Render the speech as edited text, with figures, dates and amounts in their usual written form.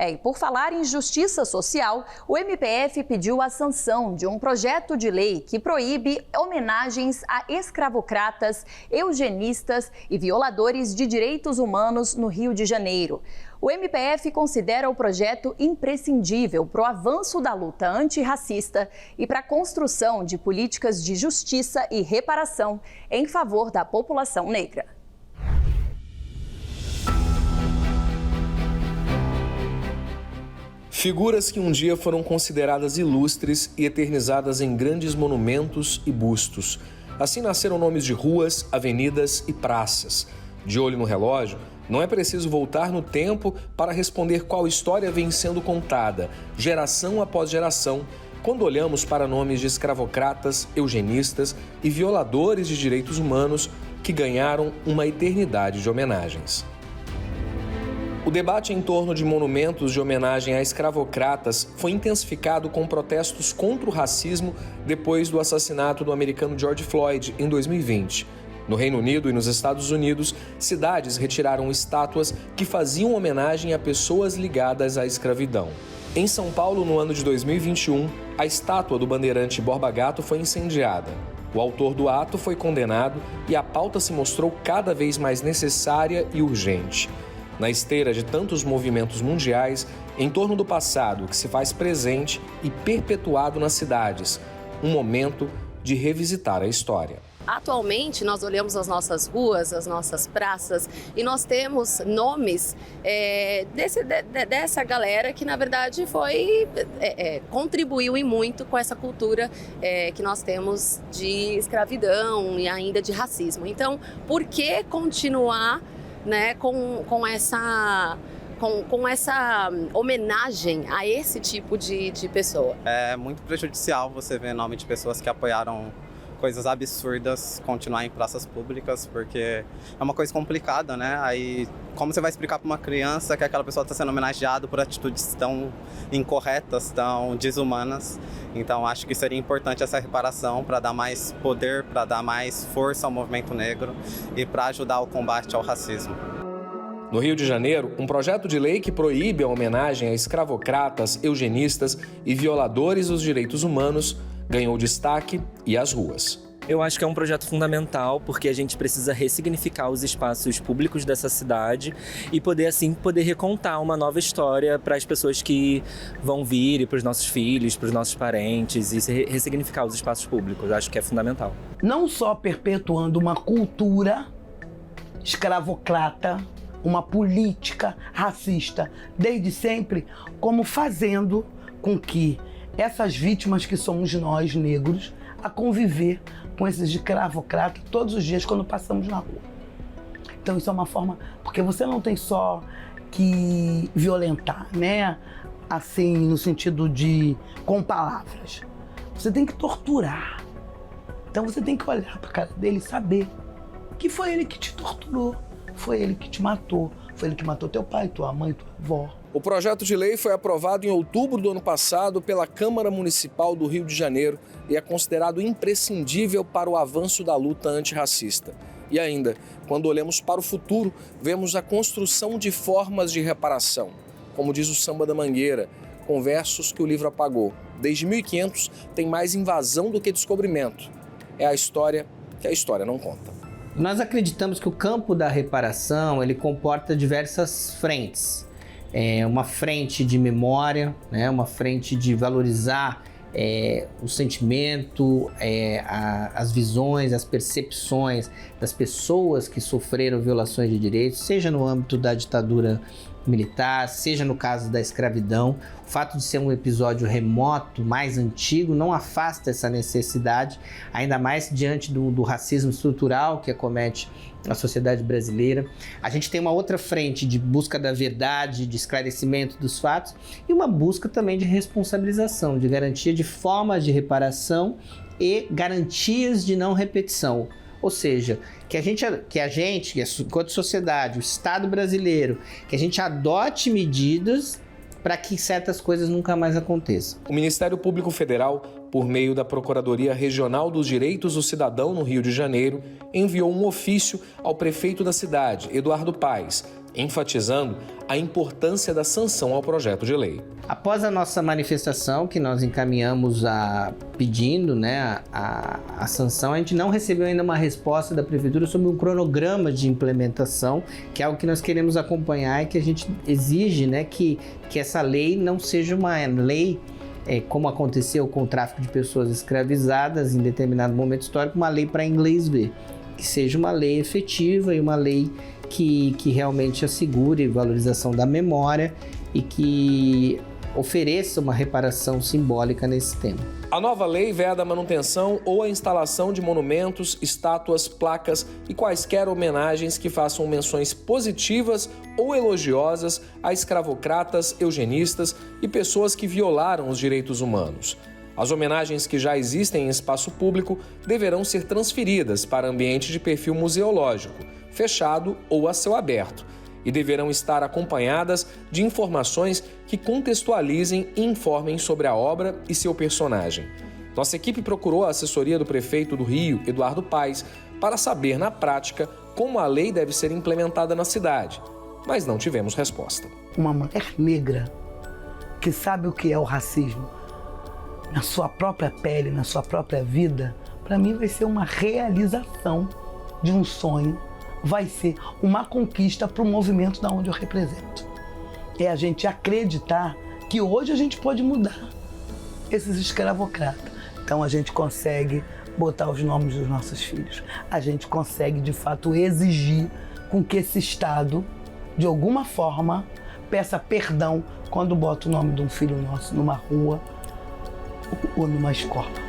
E por falar em justiça social, o MPF pediu a sanção de um projeto de lei que proíbe homenagens a escravocratas, eugenistas e violadores de direitos humanos no Rio de Janeiro. O MPF considera o projeto imprescindível para o avanço da luta antirracista e para a construção de políticas de justiça e reparação em favor da população negra. Figuras que um dia foram consideradas ilustres e eternizadas em grandes monumentos e bustos. Assim nasceram nomes de ruas, avenidas e praças. De olho no relógio, não é preciso voltar no tempo para responder qual história vem sendo contada, geração após geração, quando olhamos para nomes de escravocratas, eugenistas e violadores de direitos humanos que ganharam uma eternidade de homenagens. O debate em torno de monumentos de homenagem a escravocratas foi intensificado com protestos contra o racismo depois do assassinato do americano George Floyd em 2020. No Reino Unido e nos Estados Unidos, cidades retiraram estátuas que faziam homenagem a pessoas ligadas à escravidão. Em São Paulo, no ano de 2021, a estátua do bandeirante Borba Gato foi incendiada. O autor do ato foi condenado e a pauta se mostrou cada vez mais necessária e urgente. Na esteira de tantos movimentos mundiais, em torno do passado que se faz presente e perpetuado nas cidades, um momento de revisitar a história. Atualmente, nós olhamos as nossas ruas, as nossas praças e nós temos nomes dessa galera que, na verdade, contribuiu e muito com essa cultura que nós temos de escravidão e ainda de racismo. Então, por que continuar, né, com essa homenagem a esse tipo de pessoa? É muito prejudicial você ver nome de pessoas que apoiaram coisas absurdas continuar em praças públicas, porque é uma coisa complicada, né? Aí, como você vai explicar para uma criança que aquela pessoa está sendo homenageada por atitudes tão incorretas, tão desumanas? Então, acho que seria importante essa reparação para dar mais poder, para dar mais força ao movimento negro e para ajudar o combate ao racismo. No Rio de Janeiro, um projeto de lei que proíbe a homenagem a escravocratas, eugenistas e violadores dos direitos humanos ganhou destaque e as ruas. Eu acho que é um projeto fundamental porque a gente precisa ressignificar os espaços públicos dessa cidade e poder recontar uma nova história para as pessoas que vão vir e para os nossos filhos, para os nossos parentes e ressignificar os espaços públicos. Acho que é fundamental. Não só perpetuando uma cultura escravocrata, uma política racista desde sempre, como fazendo com que essas vítimas que somos nós, negros, a conviver com esses escravocratas todos os dias quando passamos na rua. Então isso é uma forma, porque você não tem só que violentar, né? Assim, no sentido de, com palavras. Você tem que torturar. Então você tem que olhar para a cara dele e saber que foi ele que te torturou, foi ele que te matou, foi ele que matou teu pai, tua mãe, tua avó. O projeto de lei foi aprovado em outubro do ano passado pela Câmara Municipal do Rio de Janeiro e é considerado imprescindível para o avanço da luta antirracista. E ainda, quando olhamos para o futuro, vemos a construção de formas de reparação. Como diz o Samba da Mangueira, com versos que o livro apagou. Desde 1500 tem mais invasão do que descobrimento. É a história que a história não conta. Nós acreditamos que o campo da reparação ele comporta diversas frentes. Uma frente de memória, né? Uma frente de valorizar o sentimento, as visões, as percepções das pessoas que sofreram violações de direitos, seja no âmbito da ditadura militar, seja no caso da escravidão. O fato de ser um episódio remoto, mais antigo, não afasta essa necessidade, ainda mais diante do racismo estrutural que acomete a sociedade brasileira. A gente tem uma outra frente de busca da verdade, de esclarecimento dos fatos e uma busca também de responsabilização, de garantia de formas de reparação e garantias de não repetição. Ou seja, que a gente, enquanto sociedade, o Estado brasileiro, que a gente adote medidas para que certas coisas nunca mais aconteçam. O Ministério Público Federal, por meio da Procuradoria Regional dos Direitos do Cidadão no Rio de Janeiro, enviou um ofício ao prefeito da cidade, Eduardo Paes, enfatizando a importância da sanção ao projeto de lei. Após a nossa manifestação, que nós encaminhamos pedindo, né, a sanção, a gente não recebeu ainda uma resposta da Prefeitura sobre um cronograma de implementação, que é algo que nós queremos acompanhar e que a gente exige, né, que essa lei não seja uma lei, como aconteceu com o tráfico de pessoas escravizadas em determinado momento histórico, uma lei para inglês ver, que seja uma lei efetiva e uma lei que realmente assegure valorização da memória e que ofereça uma reparação simbólica nesse tema. A nova lei veda a manutenção ou a instalação de monumentos, estátuas, placas e quaisquer homenagens que façam menções positivas ou elogiosas a escravocratas, eugenistas e pessoas que violaram os direitos humanos. As homenagens que já existem em espaço público deverão ser transferidas para ambiente de perfil museológico, fechado ou a céu aberto, e deverão estar acompanhadas de informações que contextualizem e informem sobre a obra e seu personagem. Nossa equipe procurou a assessoria do prefeito do Rio, Eduardo Paes, para saber na prática como a lei deve ser implementada na cidade, mas não tivemos resposta. Uma mulher negra que sabe o que é o racismo na sua própria pele, na sua própria vida, para mim vai ser uma realização de um sonho, vai ser uma conquista para o movimento da onde eu represento. É a gente acreditar que hoje a gente pode mudar esses escravocratas. Então a gente consegue botar os nomes dos nossos filhos. A gente consegue, de fato, exigir com que esse Estado, de alguma forma, peça perdão quando bota o nome de um filho nosso numa rua ou numa escola.